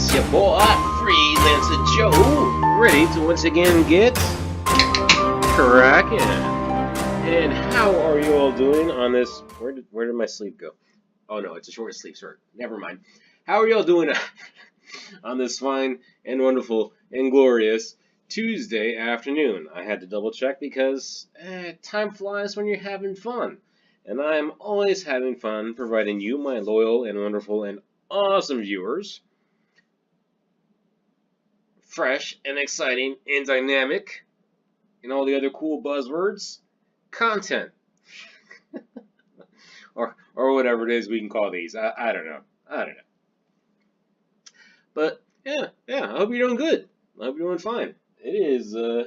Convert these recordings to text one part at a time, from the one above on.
It's your boy, Freelancer Joe, ready to once again get cracking. And how are you all doing on this? Where did my sleep go? Oh no, it's a short sleep, sorry. Never mind. How are y'all doing on this fine and wonderful and glorious Tuesday afternoon? I had to double check because time flies when you're having fun. And I am always having fun providing you, my loyal and wonderful and awesome viewers, fresh and exciting and dynamic, and all the other cool buzzwords, content. or whatever it is we can call these. I don't know. But yeah, I hope you're doing good. I hope you're doing fine. It is, I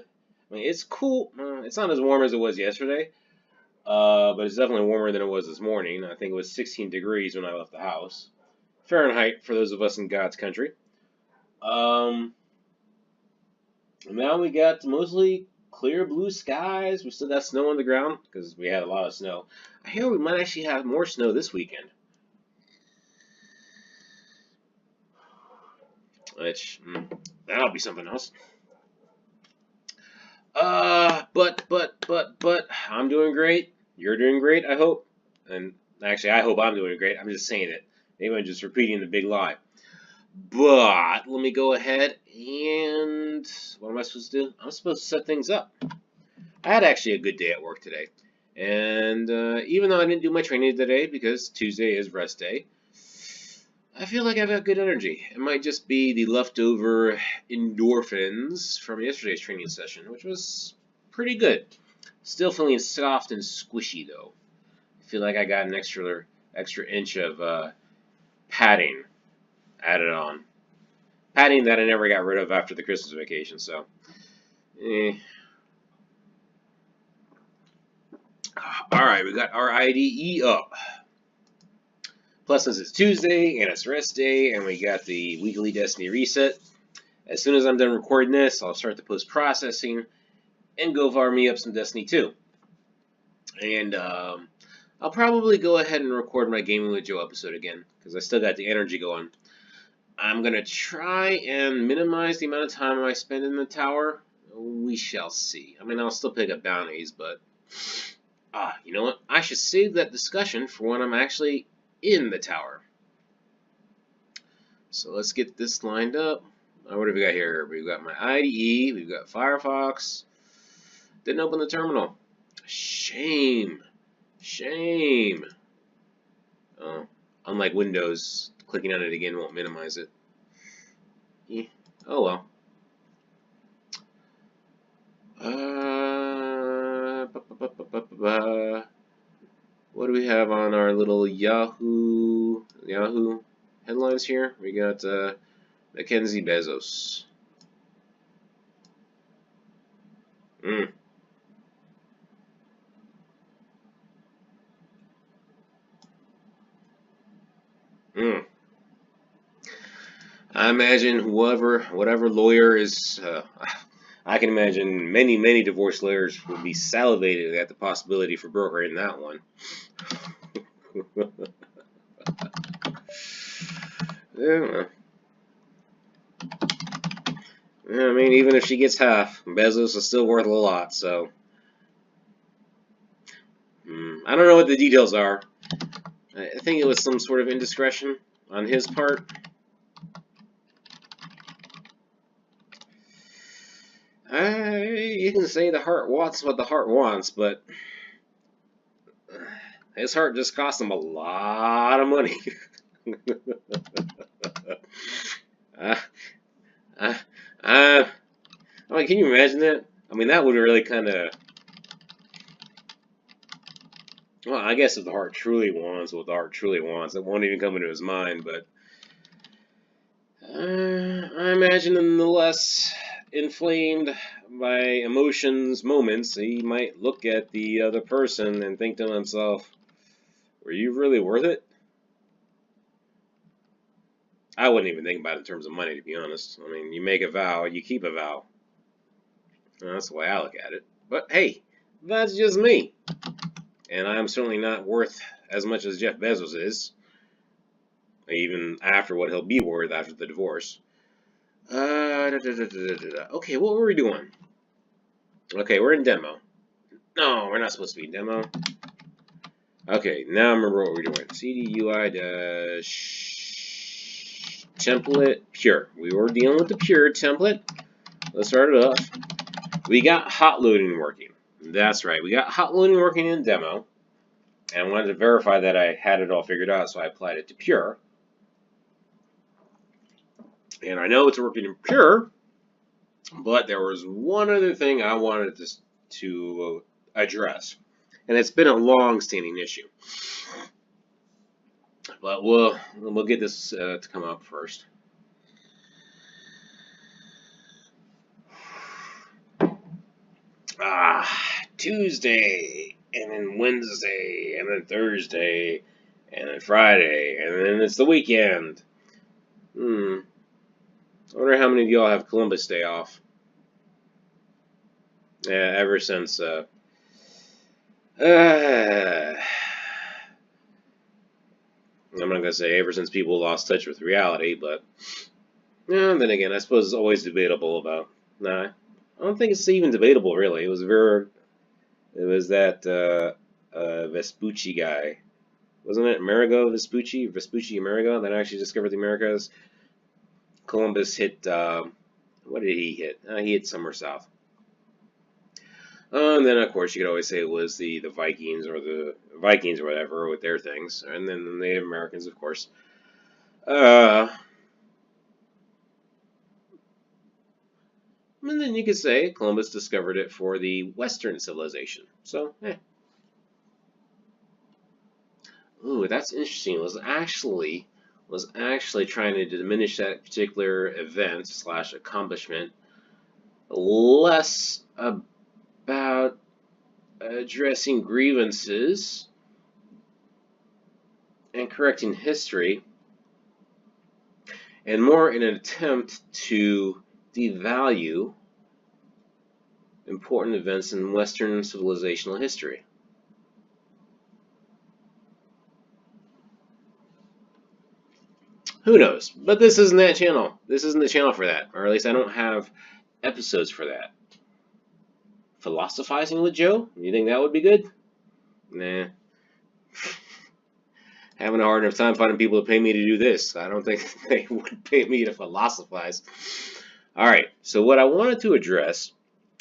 mean, it's cool. It's not as warm as it was yesterday, but it's definitely warmer than it was this morning. I think it was 16 degrees when I left the house. Fahrenheit for those of us in God's country. Now we got mostly clear blue skies. We still got snow on the ground because we had a lot of snow. I hear we might actually have more snow this weekend. Which, that'll be something else. But, I'm doing great. You're doing great, I hope. And actually, I hope I'm doing great. I'm just saying it. Maybe I'm just repeating the big lie. But let me go ahead and what am I supposed to do? I'm supposed to set things up. I had actually a good day at work today. And even though I didn't do my training today because Tuesday is rest day, I feel like I've got good energy. It might just be the leftover endorphins from yesterday's training session, which was pretty good. Still feeling soft and squishy though. I feel like I got an extra inch of padding added on. Padding that I never got rid of after the Christmas vacation, so. Alright, we got our IDE up. Plus, since it's Tuesday and it's rest day, and we got the weekly Destiny reset, as soon as I'm done recording this, I'll start the post-processing and go fire me up some Destiny 2. And I'll probably go ahead and record my Gaming with Joe episode again, because I still got the energy going. I'm going to try and minimize the amount of time I spend in the tower. We shall see. I mean, I'll still pick up bounties, but you know what? I should save that discussion for when I'm actually in the tower. So let's get this lined up. What have we got here? We've got my IDE. We've got Firefox. Didn't open the terminal. Shame. Oh, unlike Windows, clicking on it again won't minimize it. Yeah. Oh well. What do we have on our little Yahoo headlines here? We got Mackenzie Bezos. I imagine whatever lawyer is, I can imagine many divorce lawyers would be salivated at the possibility for brokering that one. Yeah. I mean, even if she gets half, Bezos is still worth a lot, so. I don't know what the details are. I think it was some sort of indiscretion on his part. You can say the heart wants what the heart wants, but his heart just cost him a lot of money. I mean, can you imagine that? I mean, that would really kind of. Well, I guess if the heart truly wants what the heart truly wants, it won't even come into his mind, but I imagine nonetheless, inflamed by emotions, moments, he might look at the other person and think to himself, were you really worth it? I wouldn't even think about it in terms of money, to be honest. I mean, you make a vow, you keep a vow. That's the way I look at it. But hey, that's just me. And I'm certainly not worth as much as Jeff Bezos is. even after what he'll be worth after the divorce. Okay, what were we doing? Okay, we're in demo. No, we're not supposed to be in demo. Okay, now I remember what we're doing. CDUI dash template pure. We were dealing with the pure template. Let's start it off. We got hot loading working. That's right, we got hot loading working in demo. And I wanted to verify that I had it all figured out, so I applied it to pure. And I know it's working in pure, but there was one other thing I wanted to address. And it's been a long-standing issue. But we'll get this to come up first. Tuesday, and then Wednesday, and then Thursday, and then Friday, and then it's the weekend. I wonder how many of y'all have Columbus Day off. Yeah, ever since I'm not gonna say ever since people lost touch with reality, but yeah, then again, I suppose it's always debatable about. Nah, I don't think it's even debatable really. It was that Vespucci guy, wasn't it? Amerigo Vespucci Amerigo that actually discovered the Americas. Columbus hit. What did he hit? He hit somewhere south. And then, of course, you could always say it was the Vikings or whatever with their things. And then the Native Americans, of course. And then you could say Columbus discovered it for the Western civilization. So, Ooh, that's interesting. Was actually trying to diminish that particular event / accomplishment less about addressing grievances and correcting history, and more in an attempt to devalue important events in Western civilizational history. Who knows? But this isn't that channel. This isn't the channel for that. Or at least I don't have episodes for that. Philosophizing with Joe? You think that would be good? Nah. Having a hard enough time finding people to pay me to do this. I don't think they would pay me to philosophize. Alright, so what I wanted to address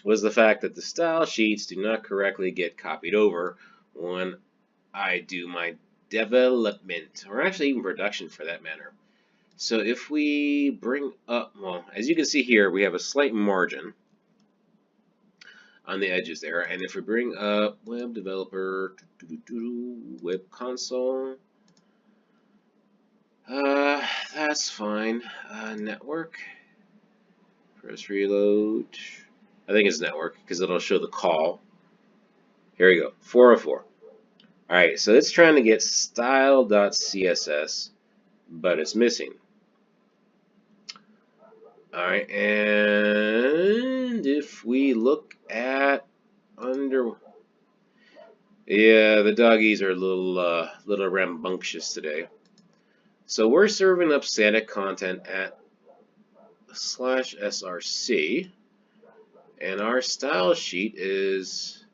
was the fact that the style sheets do not correctly get copied over when I do my development, or actually even production for that matter. So if we bring up, well, as you can see here, we have a slight margin on the edges there. And if we bring up web developer, web console, that's fine. Network, press reload. I think it's network because it'll show the call. Here we go, 404. All right, so it's trying to get style.css, but it's missing. All right, and if we look at under, yeah, the doggies are a little rambunctious today. So we're serving up static content at /src, and our style sheet is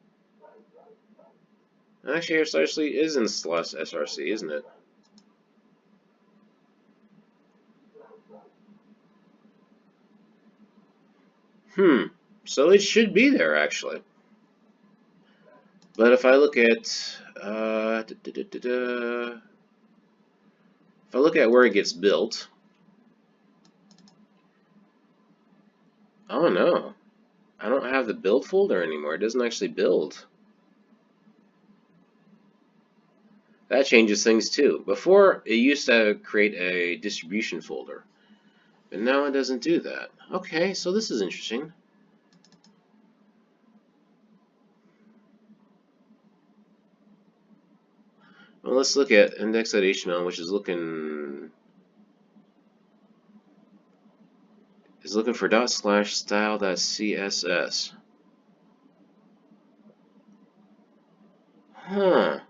actually our style sheet is in /src, isn't it? So it should be there actually. But if I look at where it gets built, oh no, I don't have the build folder anymore. It doesn't actually build. That changes things too. Before, it used to create a distribution folder, but now it doesn't do that. Okay, so this is interesting. Well, let's look at index.html, which is looking for ./style.css. Huh.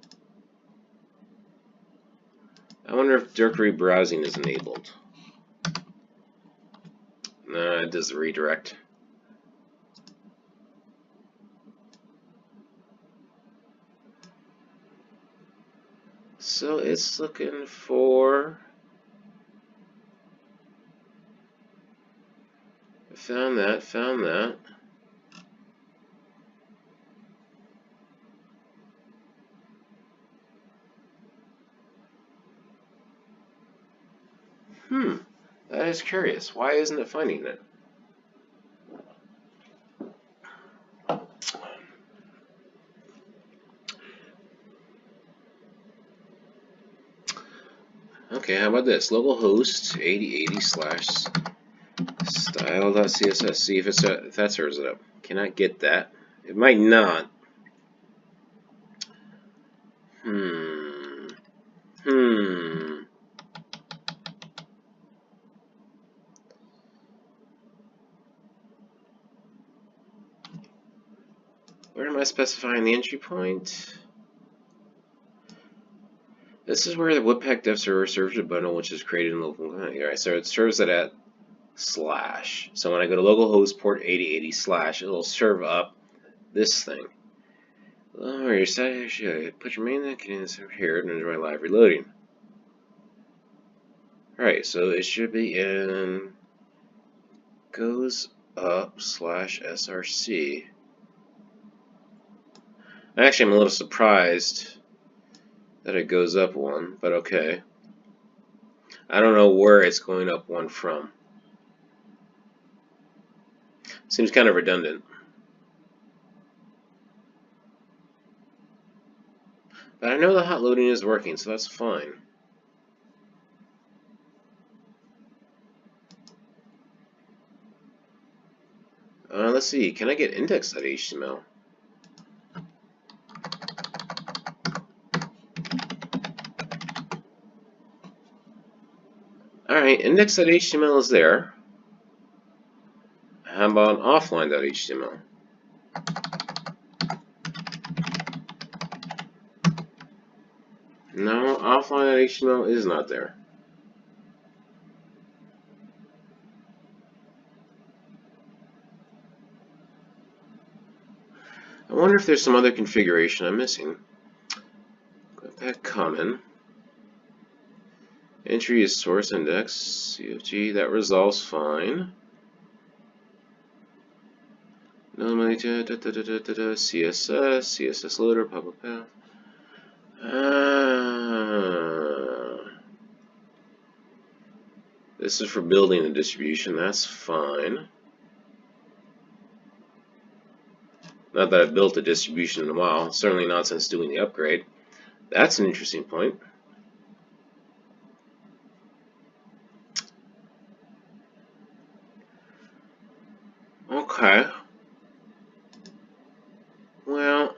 I wonder wonder if directory browsing is enabled. No, it does the redirect. So it's looking for... Found that, found that. That is curious. Why isn't it finding it? Okay, how about this? Localhost 8080/style.css. See if that serves it up. Can I get that? It might not. Where am I specifying the entry point? This is where the webpack dev server serves a bundle which is created in local. Alright, so it serves it at /. So when I go to localhost port 8080/, it'll serve up this thing. Oh, your site actually put your main Canadian server here and enjoy live reloading. Alright, so it should be in goes up /src. Actually, I'm a little surprised that it goes up one, but okay. I don't know where it's going up one from. Seems kind of redundant. But I know the hot loading is working, so that's fine. Let's see, can I get index.html? Alright, index.html is there. How about offline.html? No, offline.html is not there. I wonder if there's some other configuration I'm missing. Webpack common. Entry is source index, CFG, that resolves fine. CSS, CSS loader, public path. This is for building the distribution, that's fine. Not that I've built a distribution in a while, certainly not since doing the upgrade. That's an interesting point. Okay. Well,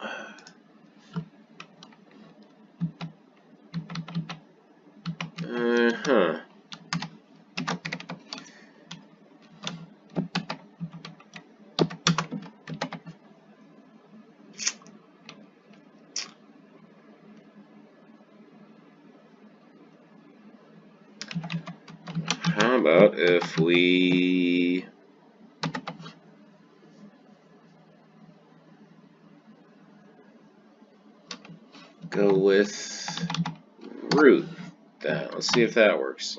how about if we go with root that? Let's see if that works.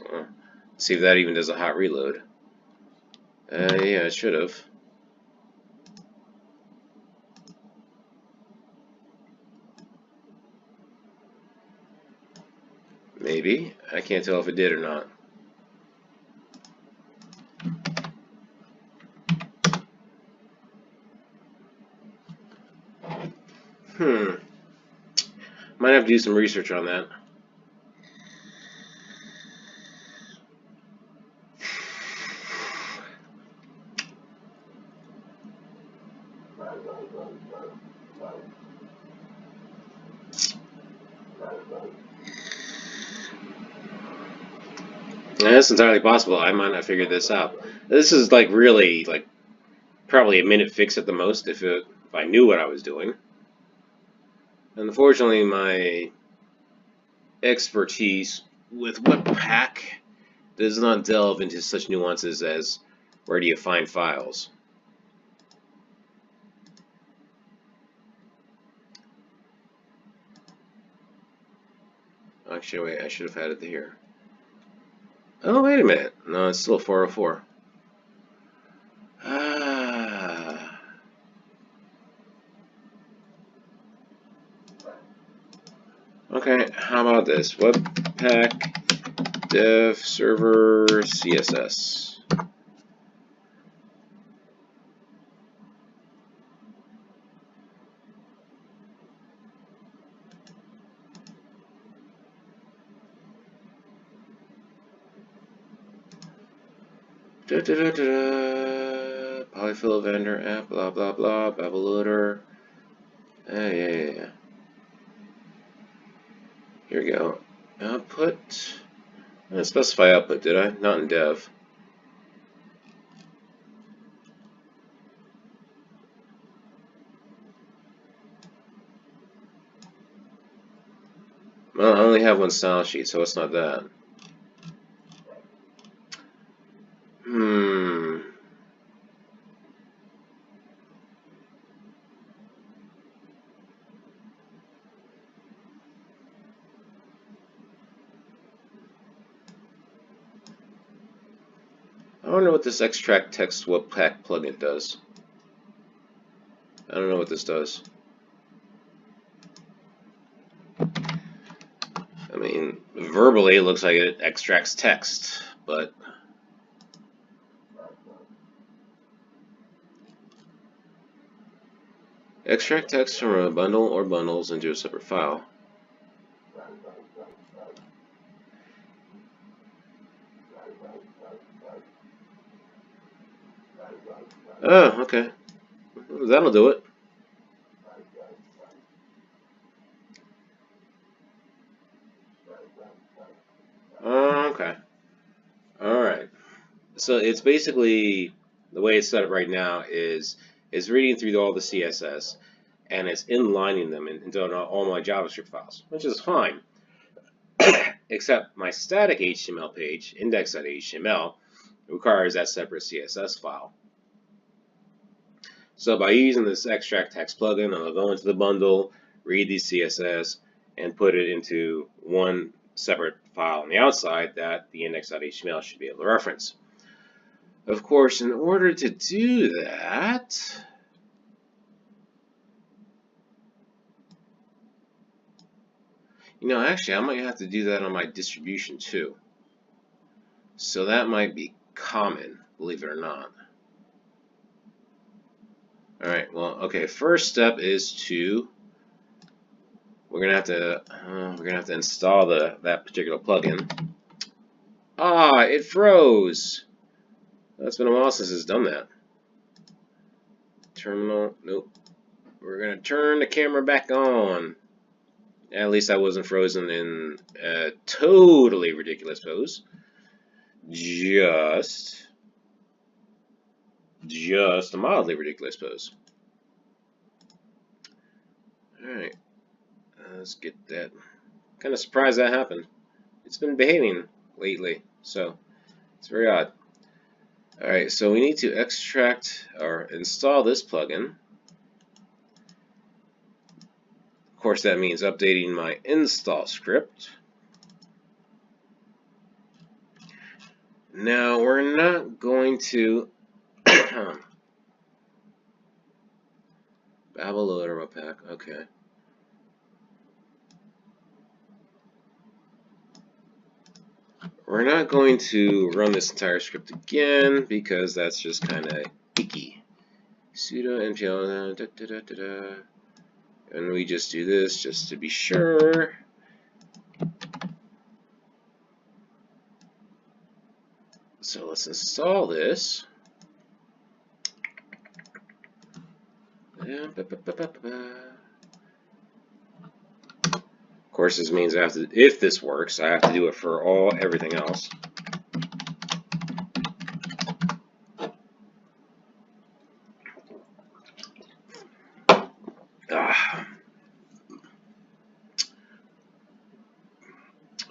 See if that even does a hot reload. Yeah, it should have. Maybe. I can't tell if it did or not. Might have to do some research on that. And it's entirely possible I might not figure this out. This is like really like probably a minute fix at the most if I knew what I was doing. Unfortunately, my expertise with webpack does not delve into such nuances as where do you find files. Actually, wait, I should have had it here. Oh, wait a minute. No, it's still 404. Ah. Okay, how about this? Webpack dev server CSS. Polyfill vendor app, blah blah blah, Babel loader. Yeah. Here we go. Output. I didn't specify output, did I? Not in dev. Well, I only have one style sheet, so it's not that. I wonder what this extract text webpack plugin does. I don't know what this does. I mean, verbally it looks like it extracts text, but extract text from a bundle or bundles into a separate file. Oh, okay. That'll do it. Okay. Alright. So it's basically, the way it's set up right now is reading through all the CSS, and it's inlining them into all my JavaScript files, which is fine. Except my static HTML page, index.html, requires that separate CSS file. So by using this extract text plugin, I'll go into the bundle, read the CSS, and put it into one separate file on the outside that the index.html should be able to reference. Of course, in order to do that, actually, I might have to do that on my distribution too. So that might be common, believe it or not. Alright, well, okay, first step is we're gonna have to install that particular plugin. Ah, it froze. That's been a while since it's done that. Terminal, nope. We're gonna turn the camera back on. At least I wasn't frozen in a totally ridiculous pose. Just a mildly ridiculous pose. Alright, let's get that. Kind of surprised that happened. It's been behaving lately, so it's very odd. Alright, so we need to extract or install this plugin. Of course, that means updating my install script. Now, we're not going to Babel loader webpack, okay. We're not going to run this entire script again because that's just kind of icky. Sudo npl and we just do this just to be sure. So let's install this. Of course, this means I have to, if this works, I have to do it for everything else.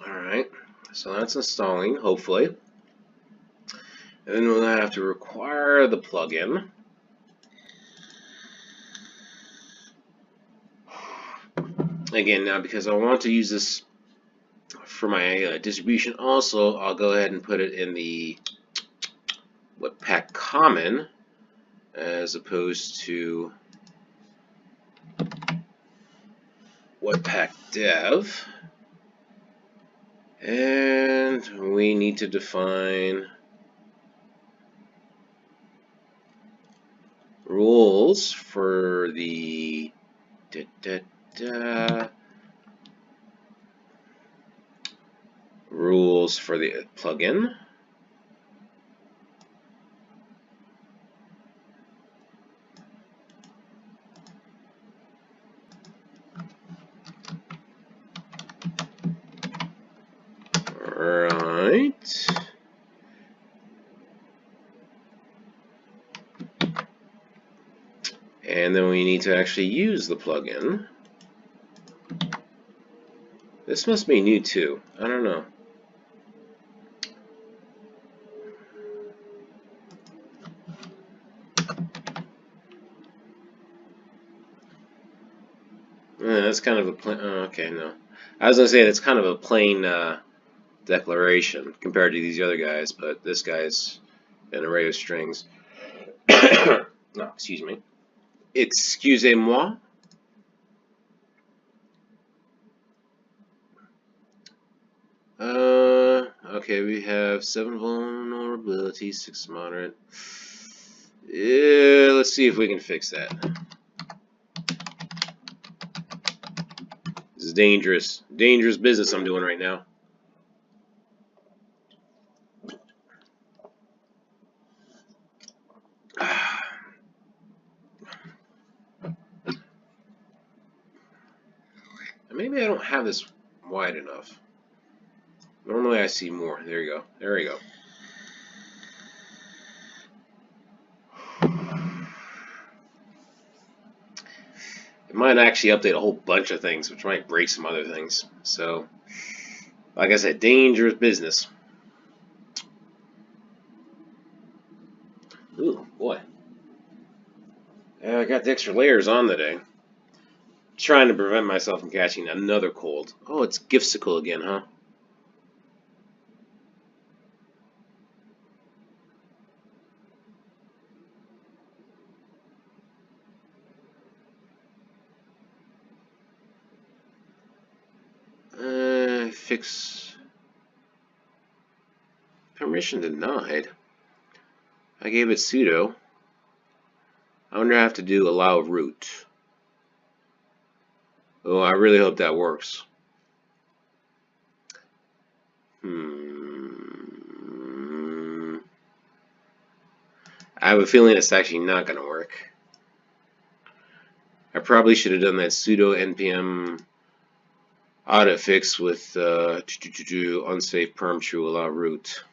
Alright, So that's installing, hopefully. And then we'll have to require the plugin. Again, now because I want to use this for my distribution also, I'll go ahead and put it in the webpack common as opposed to webpack dev. And we need to define rules for the rules for the plugin. Right. And then we need to actually use the plugin. This must be new too. I don't know. That's kind of a plain. Oh, okay, no. I was gonna say that's kind of a plain declaration compared to these other guys, but this guy's an array of strings. No, excuse me. Excusez-moi. Okay, we have 7 vulnerabilities, 6 moderate. Yeah, let's see if we can fix that. This is dangerous. Dangerous business I'm doing right now. Maybe I don't have this wide enough. Normally I see more. There you go. There you go. It might actually update a whole bunch of things, which might break some other things. So, like I said, dangerous business. Ooh, boy. I got the extra layers on today. Trying to prevent myself from catching another cold. Oh, it's Gifsicle again, huh? Fix permission denied. I gave it sudo. I wonder if I have to do allow root. Oh, I really hope that works. I have a feeling it's actually not going to work. I probably should have done that sudo npm audit fix with unsafe perm true allow root.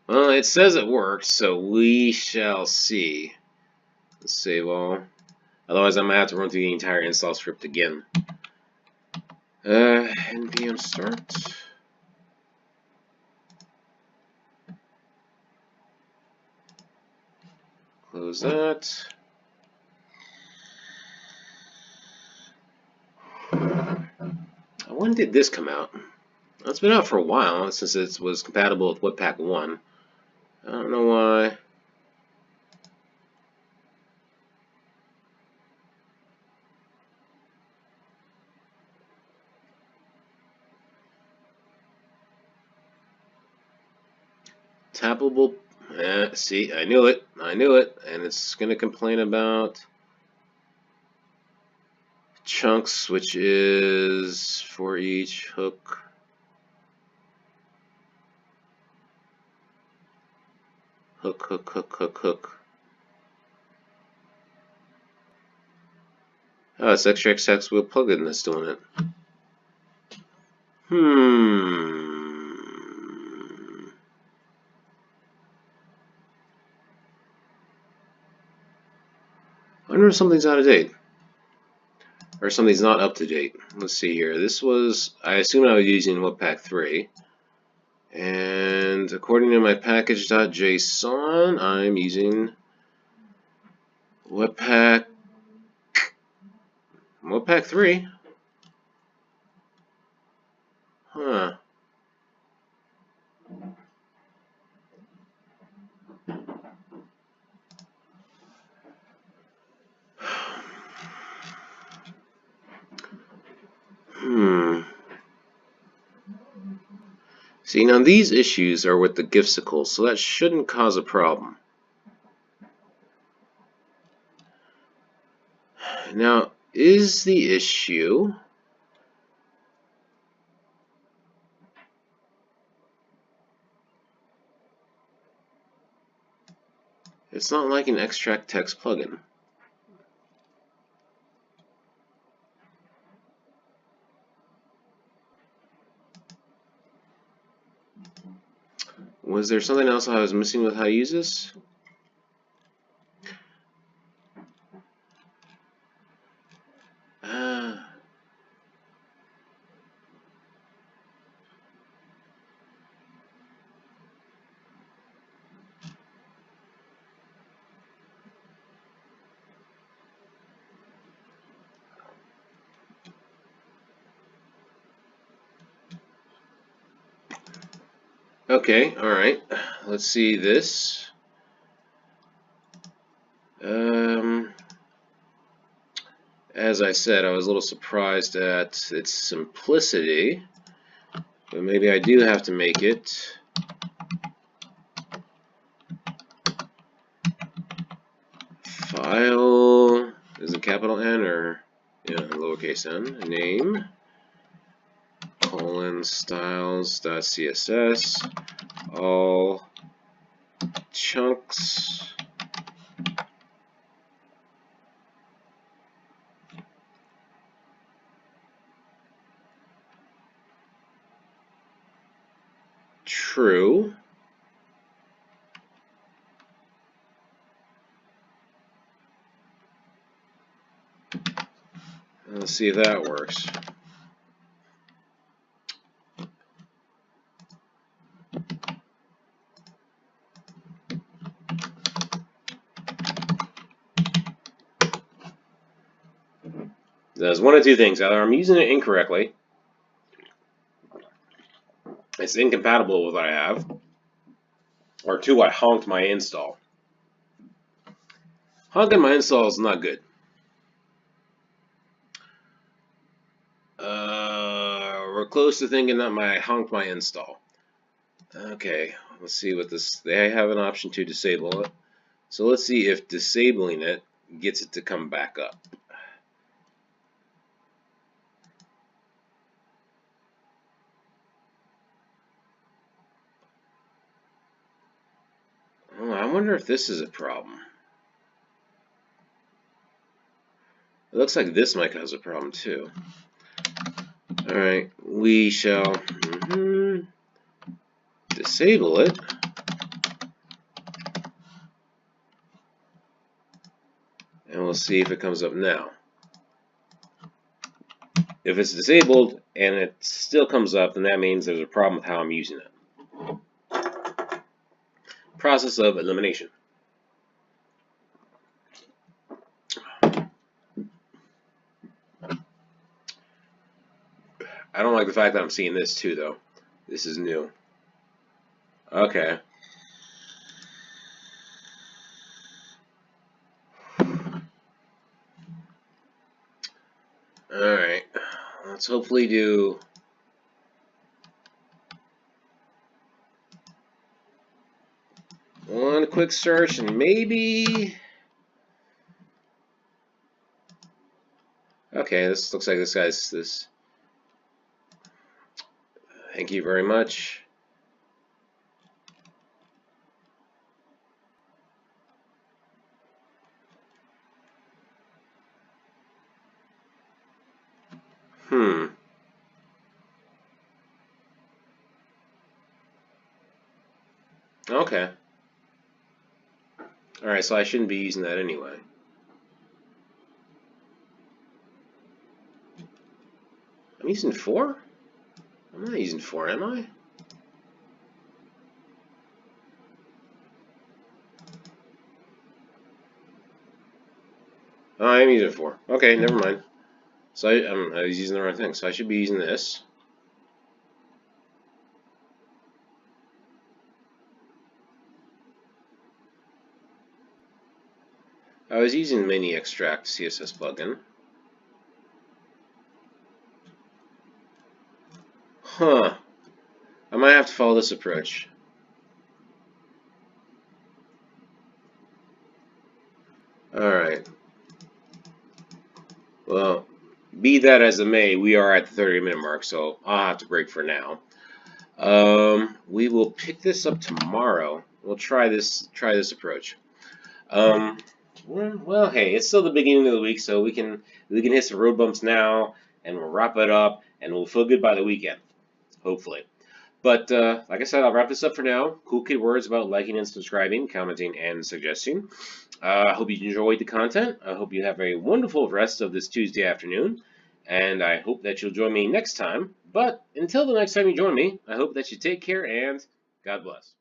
Well, it says it works, so we shall see. Let's save all. Otherwise, I'm going to have to run through the entire install script again. npm start. Close that. When did this come out? It's been out for a while, since it was compatible with Webpack 1. I don't know why. Tappable. See, I knew it. I knew it. And it's going to complain about chunks, which is for each hook. Hook, hook, hook, hook, hook. Oh, it's XXX with plugin that's doing it. I wonder if something's out of date. or something's not up to date. Let's see here. This was, I assume I was using webpack 3. And according to my package.json, I'm using webpack 3. Huh. See, now these issues are with the gifsicles, so that shouldn't cause a problem. Now, is the issue... It's not like an extract text plugin. Was there something else I was missing with how to use this? Okay, alright. Let's see this. As I said, I was a little surprised at its simplicity, but maybe I do have to make it file, is it capital N or lowercase n, name, styles.css, all chunks, true. Let's see if that works. Does one of two things. Either I'm using it incorrectly, it's incompatible with what I have, or two, I honked my install. Honking my install is not good. We're close to thinking that I honked my install. Okay, let's see what this... They have an option to disable it. So let's see if disabling it gets it to come back up. Oh, I wonder if this is a problem. It looks like this might cause a problem too. Alright, we shall disable it. And we'll see if it comes up now. If it's disabled and it still comes up, then that means there's a problem with how I'm using it. Process of elimination. I don't like the fact that I'm seeing this too, though. This is new. Okay. Alright. Let's hopefully do... one quick search and maybe... Okay, this looks like this guy's this. Thank you very much. Okay. Alright, so I shouldn't be using that anyway. I'm using 4? I'm not using 4, am I? Oh, I am using 4. Okay, never mind. So I was using the wrong thing. So I should be using this. I was using Mini Extract CSS plugin. Huh. I might have to follow this approach. Alright. Well, be that as it may, we are at the 30-minute mark, so I'll have to break for now. We will pick this up tomorrow. We'll try this approach. Well, hey, it's still the beginning of the week, so we can hit some road bumps now, and we'll wrap it up, and we'll feel good by the weekend, hopefully. But like I said, I'll wrap this up for now. Cool kid words about liking and subscribing, commenting, and suggesting. I hope you enjoyed the content. I hope you have a wonderful rest of this Tuesday afternoon, and I hope that you'll join me next time. But until the next time you join me, I hope that you take care and God bless.